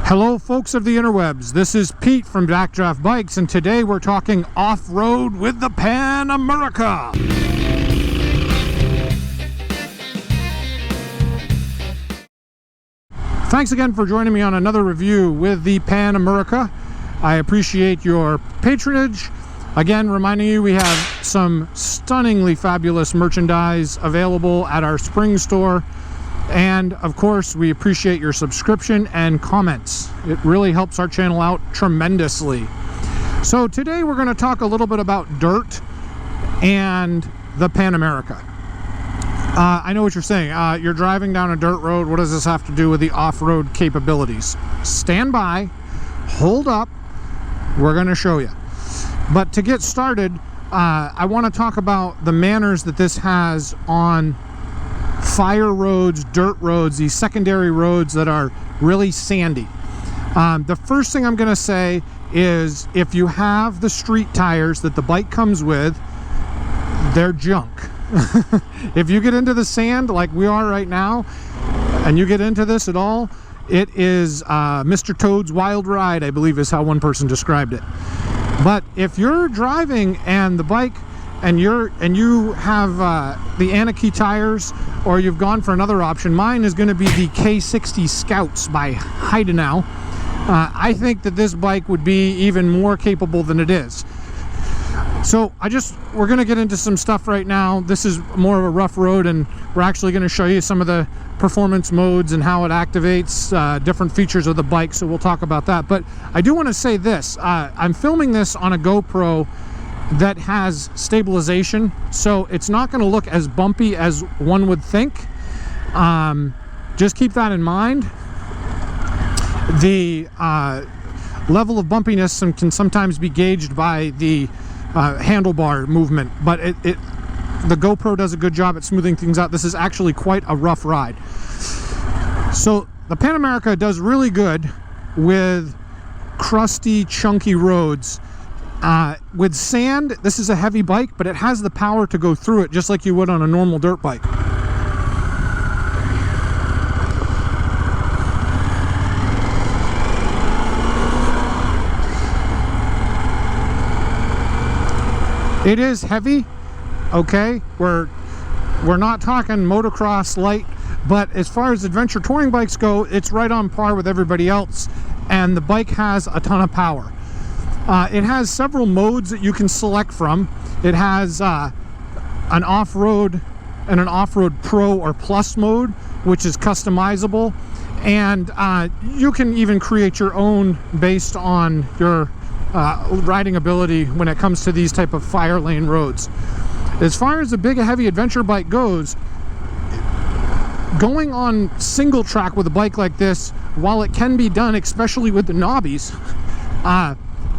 Hello folks of the interwebs, this is Pete from Backdraft Bikes, and today we're talking off-road with the Pan America. Thanks again for joining me on another review with the Pan America. I appreciate your patronage. Again, reminding you we have some stunningly fabulous merchandise available at our spring store. And of course, we appreciate your subscription and comments. It really helps our channel out tremendously. So today we're going to talk a little bit about dirt and the Pan America. I know what you're saying. You're driving down a dirt road. What does this have to do with the off-road capabilities? Stand by, hold up. We're going to show you. But to get started, I want to talk about the manners that this has on fire roads, dirt roads, these secondary roads that are really sandy. The first thing I'm going to say is if you have the street tires that the bike comes with, they're junk. If you get into the sand like we are right now, and you get into this at all, it is Mr. Toad's Wild Ride, I believe is how one person described it. But if you're driving and the bike and you have the Anarchy tires, or you've gone for another option, mine is going to be the K60 Scouts by Heidenau. I think that this bike would be even more capable than it is. So we're going to get into some stuff right now. This is more of a rough road, and we're actually going to show you some of the performance modes and how it activates different features of the bike, so we'll talk about that. But I do want to say this. I'm filming this on a GoPro that has stabilization, so it's not going to look as bumpy as one would think. Just keep that in mind. The level of bumpiness can sometimes be gauged by the handlebar movement, but the GoPro does a good job at smoothing things out. This is actually quite a rough ride. So the Pan America does really good with crusty, chunky roads. With sand, this is a heavy bike, but it has the power to go through it just like you would on a normal dirt bike. It is heavy, okay? We're not talking motocross light, but as far as adventure touring bikes go, it's right on par with everybody else, and the bike has a ton of power. It has several modes that you can select from. It has an off-road and an off-road pro or plus mode, which is customizable, and you can even create your own based on your riding ability when it comes to these type of fire lane roads. As far as a big heavy adventure bike goes, going on single track with a bike like this, while it can be done, especially with the knobbies,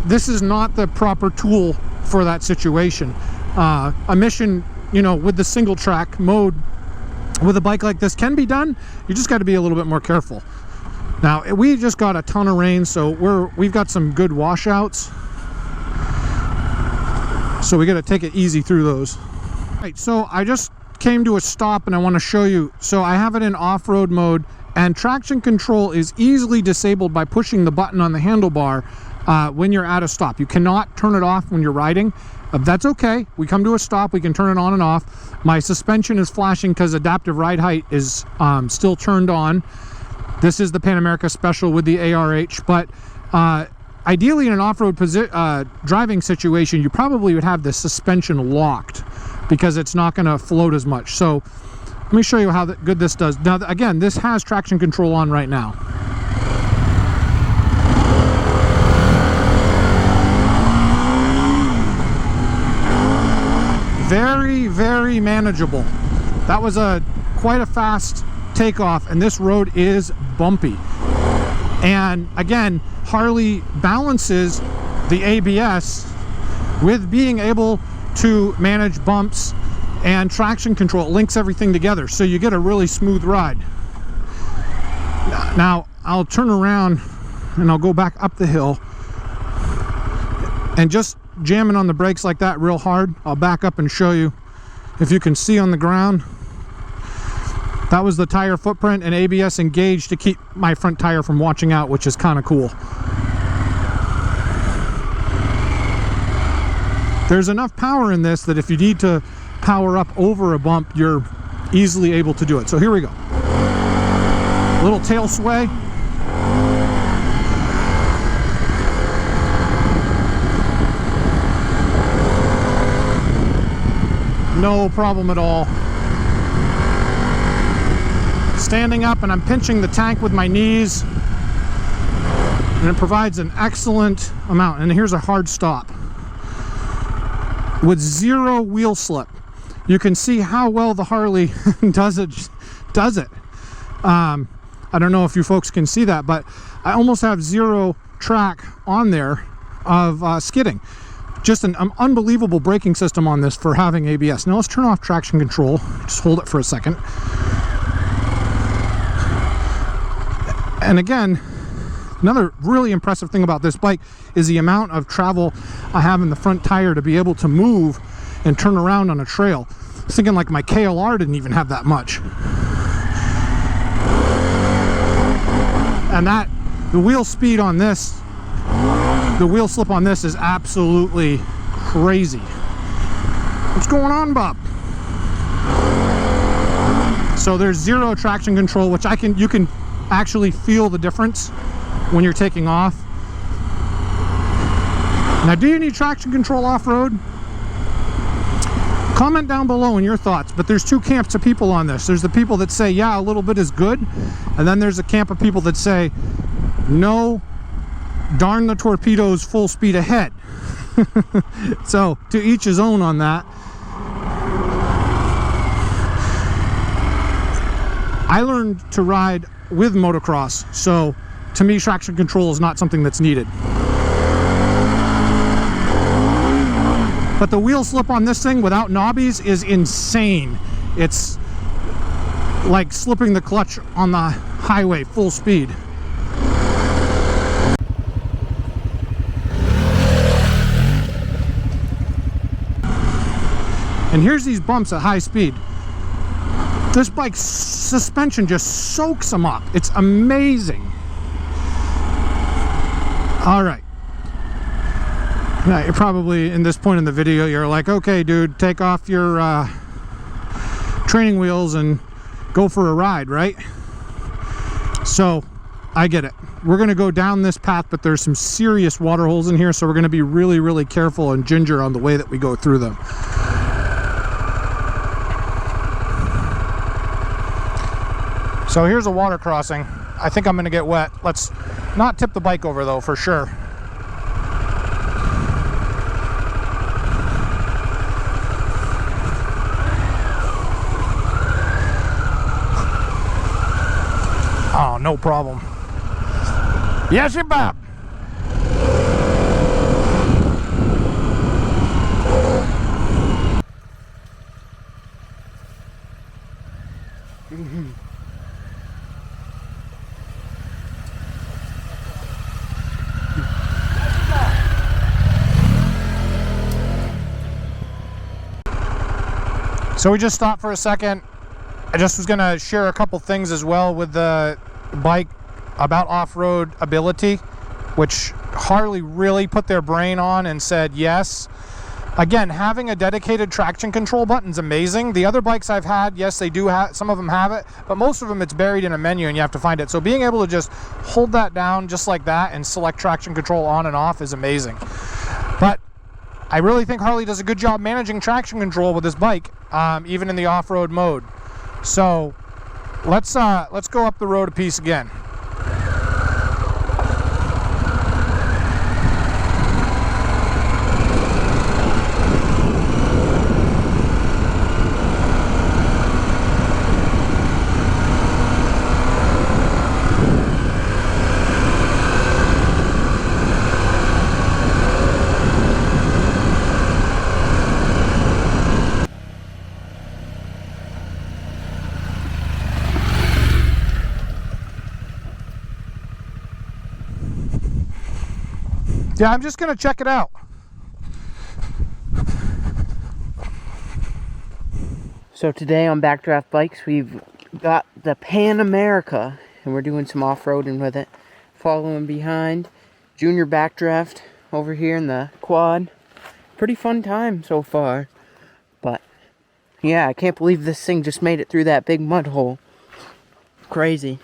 this is not the proper tool for that situation. A mission, with the single track mode with a bike like this can be done. You just got to be a little bit more careful. Now, we just got a ton of rain, so we've got some good washouts. So we got to take it easy through those. All right, so I just came to a stop and I want to show you. So I have it in off-road mode, and traction control is easily disabled by pushing the button on the handlebar when you're at a stop. You cannot turn it off when you're riding. That's okay. We come to a stop, we can turn it on and off. My suspension is flashing because adaptive ride height is still turned on. This is the Pan America Special with the ARH, but ideally in an off-road driving situation, you probably would have the suspension locked because it's not going to float as much. So let me show you how good this does. Now, again, this has traction control on right now. Very, very manageable. That was quite a fast takeoff, and this road is bumpy. And again, Harley balances the ABS with being able to manage bumps and traction control. It links everything together, so you get a really smooth ride. Now I'll turn around and I'll go back up the hill, and just jamming on the brakes like that real hard, I'll back up and show you if you can see on the ground. That was the tire footprint, and ABS engaged to keep my front tire from watching out, which is kind of cool. There's enough power in this that if you need to power up over a bump, you're easily able to do it. So here we go. A little tail sway. No problem at all. Standing up, and I'm pinching the tank with my knees, and it provides an excellent amount. And here's a hard stop with zero wheel slip. You can see how well the Harley does it. I don't know if you folks can see that, but I almost have zero track on there of skidding. Just an unbelievable braking system on this for having ABS. Now let's turn off traction control. Just hold it for a second. And again, another really impressive thing about this bike is the amount of travel I have in the front tire to be able to move and turn around on a trail. I was thinking like my KLR didn't even have that much. And that, the wheel speed on this, the wheel slip on this is absolutely crazy. What's going on, Bob? So there's zero traction control, which you can actually feel the difference when you're taking off. Now, do you need traction control off-road? Comment down below in your thoughts, but there's two camps of people on this. There's the people that say, yeah, a little bit is good, and then there's a camp of people that say, no, darn the torpedoes, full speed ahead. So, to each his own on that. I learned to ride with motocross, so to me traction control is not something that's needed. But the wheel slip on this thing without knobbies is insane. It's like slipping the clutch on the highway full speed. And here's these bumps at high speed. This bike's suspension just soaks them up. It's amazing. All right. Now, you're probably, in this point in the video, you're like, okay, dude, take off your training wheels and go for a ride, right? So, I get it. We're going to go down this path, but there's some serious water holes in here, so we're going to be really, really careful and ginger on the way that we go through them. So here's a water crossing. I think I'm going to get wet. Let's not tip the bike over though, for sure. Oh, no problem. Yes, you Bob. So we just stopped for a second. I just was going to share a couple things as well with the bike about off-road ability, which Harley really put their brain on and said yes. Again, having a dedicated traction control button is amazing. The other bikes I've had, yes, they do have, some of them have it, but most of them it's buried in a menu and you have to find it. So being able to just hold that down just like that and select traction control on and off is amazing. But I really think Harley does a good job managing traction control with this bike, even in the off-road mode. So let's go up the road a piece again. Yeah, I'm just going to check it out. So today on Backdraft Bikes, we've Got the Pan America, and we're doing some off-roading with it. Following behind Junior Backdraft over here in the quad. Pretty fun time so far. But yeah, I can't believe this thing just made it through that big mud hole. Crazy.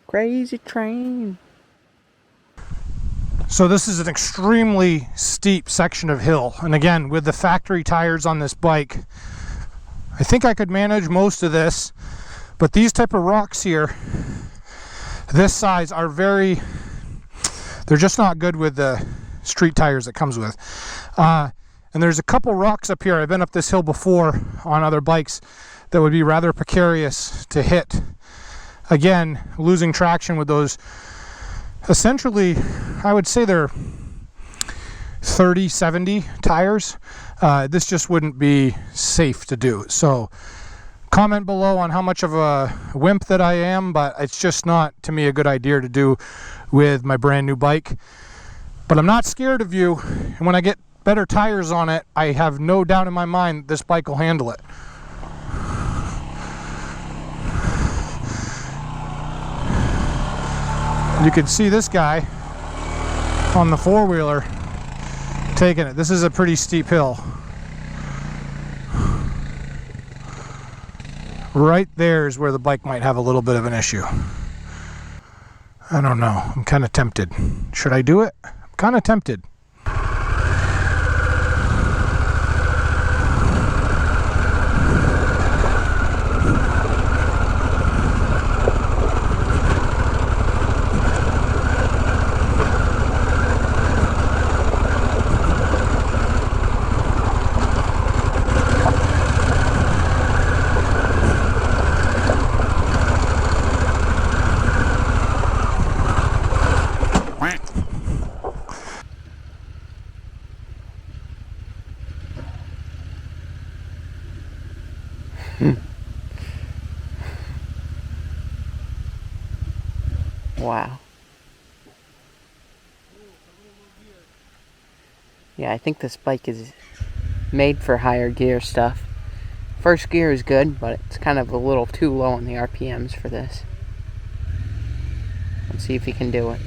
Crazy train. So this is an extremely steep section of hill, and again, with the factory tires on this bike, I think I could manage most of this, but these type of rocks here, this size, are they're just not good with the street tires it comes with. And there's a couple rocks up here, I've been up this hill before on other bikes, that would be rather precarious to hit. Again, losing traction with those. Essentially, I would say they're 30-70 tires. This just wouldn't be safe to do. So comment below on how much of a wimp that I am, but it's just not, to me, a good idea to do with my brand new bike. But I'm not scared of you, and when I get better tires on it, I have no doubt in my mind this bike will handle it. You can see this guy on the four-wheeler taking it. This is a pretty steep hill. Right there is where the bike might have a little bit of an issue. I don't know. I'm kind of tempted. Should I do it? I'm kind of tempted. Wow. Yeah, I think this bike is made for higher gear stuff. First gear is good, but it's kind of a little too low on the RPMs for this. Let's see if he can do it.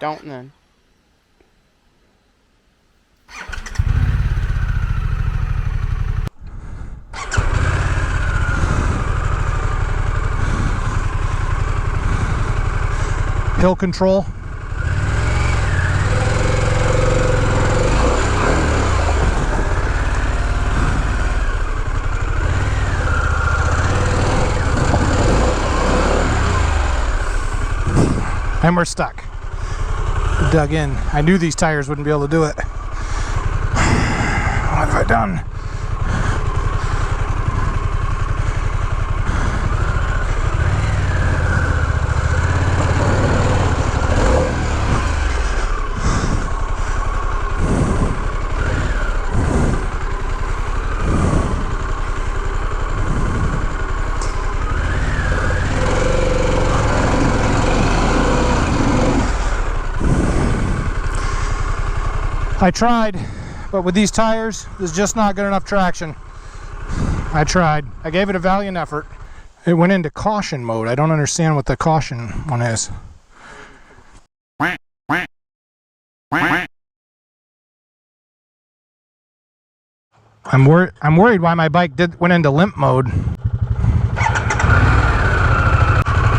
Don't then. Hill control. And we're stuck. Dug in. I knew these tires wouldn't be able to do it. What have I done? I tried, but with these tires, there's just not good enough traction. I tried. I gave it a valiant effort. It went into caution mode. I don't understand what the caution one is. I'm worried why my bike went into limp mode.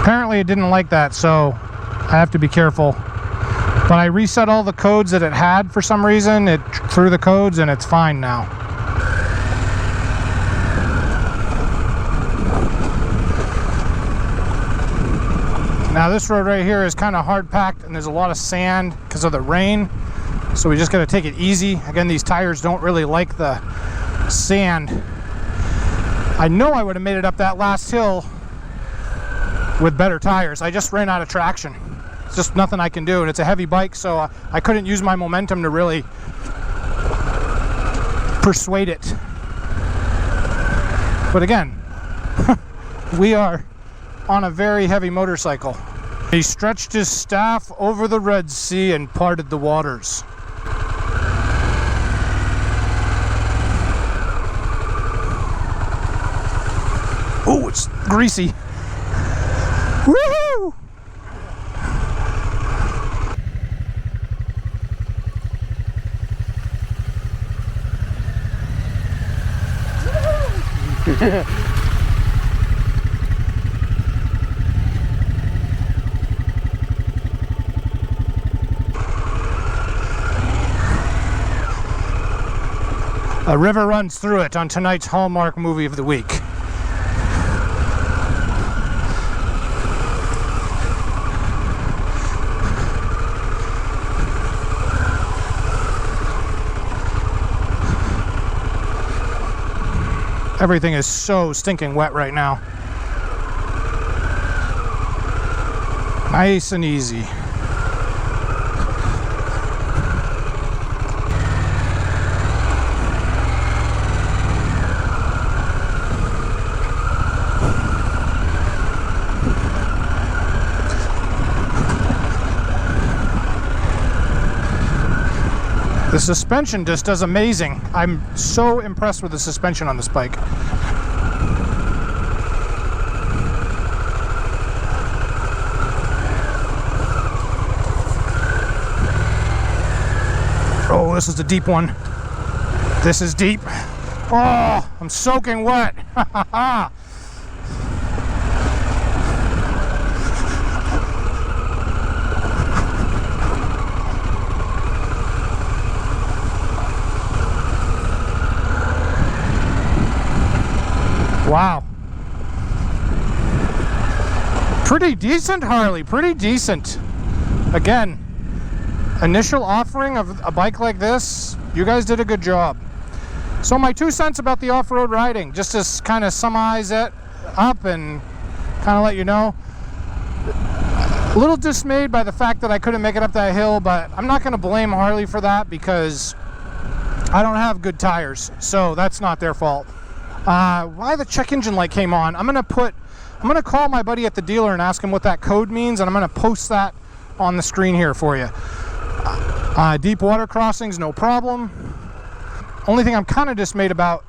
Apparently it didn't like that, so I have to be careful. But I reset all the codes that it had for some reason. It threw the codes and it's fine now. Now this road right here is kind of hard packed and there's a lot of sand because of the rain. So we just got to take it easy. Again, these tires don't really like the sand. I know I would have made it up that last hill with better tires. I just ran out of traction. It's just nothing I can do, and it's a heavy bike, so I couldn't use my momentum to really persuade it. But again, we are on a very heavy motorcycle. He stretched his staff over the Red Sea and parted the waters. Oh, it's greasy. Woohoo! A river runs through it on tonight's Hallmark movie of the week. Everything is so stinking wet right now. Nice and easy. The suspension just does amazing. I'm so impressed with the suspension on this bike. Oh, this is a deep one. This is deep. Oh, I'm soaking wet. Wow. Pretty decent, Harley. Pretty decent. Again, initial offering of a bike like this, you guys did a good job. So my 2 cents about the off-road riding, just to kind of summarize it up and kind of let you know. A little dismayed by the fact that I couldn't make it up that hill, but I'm not going to blame Harley for that because I don't have good tires, so that's not their fault. Why the check engine light came on, I'm gonna call my buddy at the dealer and ask him what that code means, and I'm gonna post that on the screen here for you. Deep water crossings, no problem. Only thing I'm kind of dismayed about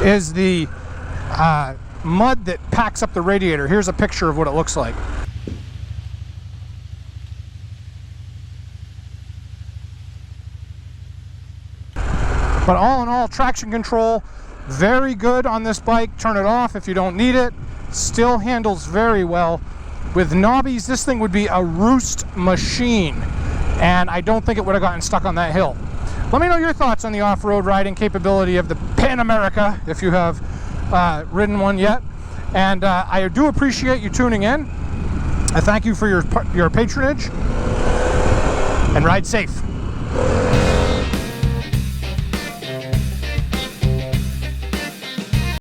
is the mud that packs up the radiator. Here's a picture of what it looks like. But all in all, traction control, very good on this bike. Turn it off if you don't need it. Still handles very well. With knobbies, this thing would be a roost machine. And I don't think it would have gotten stuck on that hill. Let me know your thoughts on the off-road riding capability of the Pan America, if you have ridden one yet. And I do appreciate you tuning in. I thank you for your patronage. And ride safe.